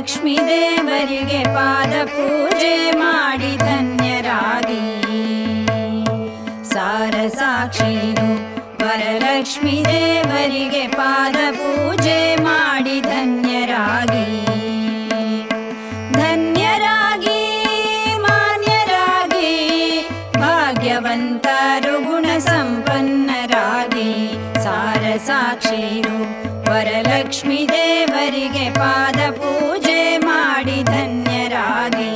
ವರಲಕ್ಷ್ಮೀ ದೇವರಿಗೆ ಪಾದ ಪೂಜೆ ಮಾಡಿ ಧನ್ಯರಾಗಿ. ಸಾರಸಾಕ್ಷಿರು ವರಲಕ್ಷ್ಮೀ ದೇವರಿಗೆ ಪಾದ ಪೂಜೆ ಮಾಡಿ ಧನ್ಯರಾಗಿ. ಧನ್ಯರಾಗಿ ಮಾನ್ಯರಾಗಿ ಭಾಗ್ಯವಂತರು ಗುಣ ಸಂಪನ್ನರಾಗಿ. ಸಾರಸಾಕ್ಷಿರು ವರಲಕ್ಷ್ಮೀ ದೇವರಿಗೆ ಪಾದ ಪೂಜೆ ಮಾಡಿ ಧನ್ಯರಾಗಿ.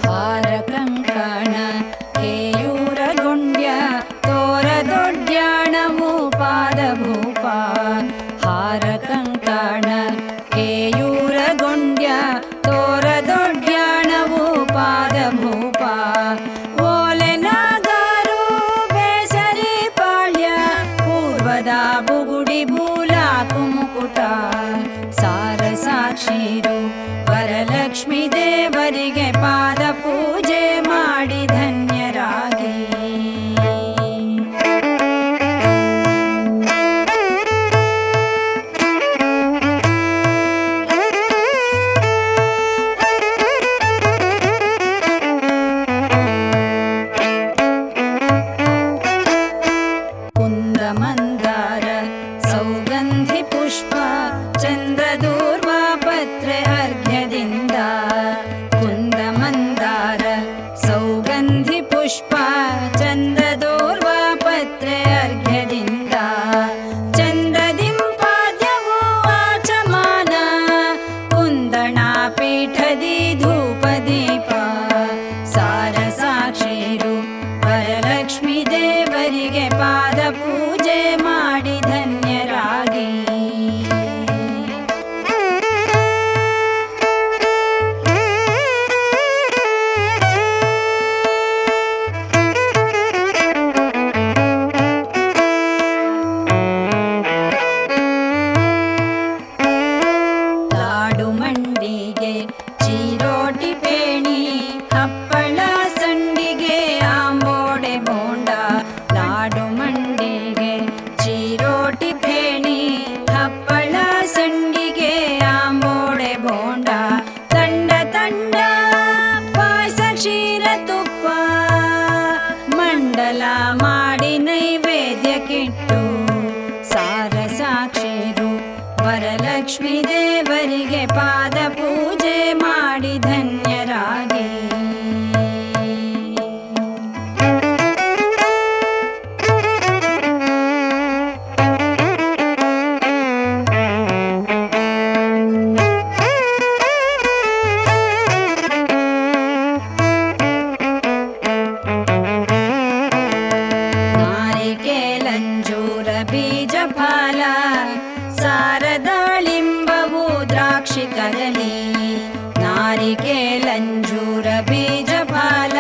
ಹಾರ ಕಂಕಣ ಕೇಯೂರಗೊಂಡ್ಯ ತೋರ ದೊಡ್ಯಾಣವು ಪಾದ ಭೂಪ. ಹಾರ ಕಂಕಣ ಕೇಯೂರಗೊಂಡ್ಯ ತೋರ ದೊಡ್ಯಾಣವು ಪಾದ ಭೂಪ. ಓಲೆನಾಗಾರು ಬೇಸರಿ ಪಾಳ್ಯ ಪೂರ್ವದ ಬುಗುಡಿ ಬೂಲಾಕು ಮುಕುಟ. ಸಾರಸಾಕ್ಷಿರು ವರಲಕ್ಷ್ಮೀ ದೇವರಿಗೆ ಪಾದ ಪೂಜೆ ಮಾಡಿ ಧನ್ಯರಾಗಿ. ಕುಂದ ಮಂದಾರ ಸೌಗಂಧಿ ಪುಷ್ಪ ಚಂದ್ರದೂರ್ವ ಪತ್ರೆ ಅರ್ಘ್ಯದಿಂದ. ಕುಂದ ಮಂದಾರ ಸೌಗಂಧಿ ಪುಷ್ಪ ಚಂದ್ರದೂರ್ವ ಪತ್ರೆ ಅರ್ಘ್ಯದಿಂದ. ಚಂದ್ರದಿಂಪಾದ್ಯವು ಆಚಮಾನ ಕುಂದಣ ಪೀಠದಿ ಧೂಪ ದೀಪ. ಸಾರಸಾಕ್ಷಿರು ವರಲಕ್ಷ್ಮೀ ದೇವರಿಗೆ ಪಾದ ಪೂಜೆ ಮಾಡಿ ಧನ್ಯರಾಗಿ. ಲಾಡು ಮಂಡಿಗೆ ಚೀರೋಟಿ ಪೇಣಿ ಹಪ್ಪಳ ಸಂಡಿಗೆ ಆಂಬೋಡೆ ಬೋಂಡ. ಲಾಡು ಮಂಡಿಗೆ ಚೀರೋಟಿ ಪೇಣಿ ಹಪ್ಪಳ ಸಂಡಿಗೆ ಆಂಬೋಡೆ ಬೋಂಡ. ತಂಡ ತಂಡ ಪಾಯಸ ಕ್ಷೀರ ತುಪ್ಪ ಮಂಡಲ ಮಾಡಿ ನೈವೇದ್ಯಕ್ಕಿಟ್ಟು. ಸಾರಸಾಕ್ಷಿರು ವರಲಕ್ಷ್ಮೀ ದೇವರಿಗೆ ಪಾದ ಪೂಜೆ ಮಾಡಿ ಧನ್ಯರಾಗಿ. ನಾರಿಕೇಲಂಜೂರ ಬೀಜ ಫಲ ಸಾರದಾಳಿಂಬವು ದ್ರಾಕ್ಷಿ ಕದಲಿ. ನಾರಿಕೇಲಂಜೂರ ಬೀಜ ಫಲ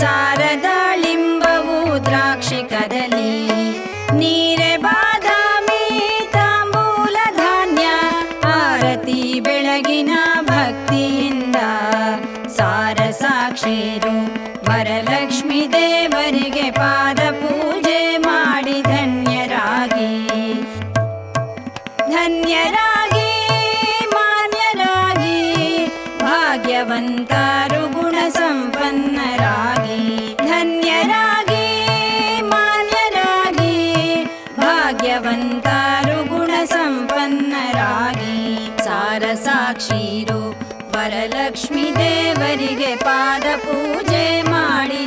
ಸಾರದಾಳಿಂಬವು ದ್ರಾಕ್ಷಿ ಕದಲಿ. ನೀರೆ ಬಾದಾಮಿ ತಾಂಬೂಲ ಧಾನ್ಯ ಆರತಿ ಬೆಳಗಿನ ಭಕ್ತಿಯಿಂದ. ಸಾರಸಾಕ್ಷಿರು ವರಲಕ್ಷ್ಮೀ ದೇವರಿಗೆ ಪಾದ ಪೂಜೆ ಮಾಡಿ ಧನ್ಯರಾಗಿ. ಧನ್ಯರಾಗಿ ಮಾನ್ಯರಾಗಿ ಭಾಗ್ಯವಂತರು ಗುಣ ಸಂಪನ್ನರಾಗಿ. ಧನ್ಯರಾಗಿ ಮಾನ್ಯರಾಗಿ ಭಾಗ್ಯವಂತರು ಗುಣ ಸಂಪನ್ನರಾಗಿ. ಸಾರಸಾಕ್ಷಿರು ವರಲಕ್ಷ್ಮೀ ದೇವರಿಗೆ ಪಾದ ಪೂಜೆ ಮಾಡಿ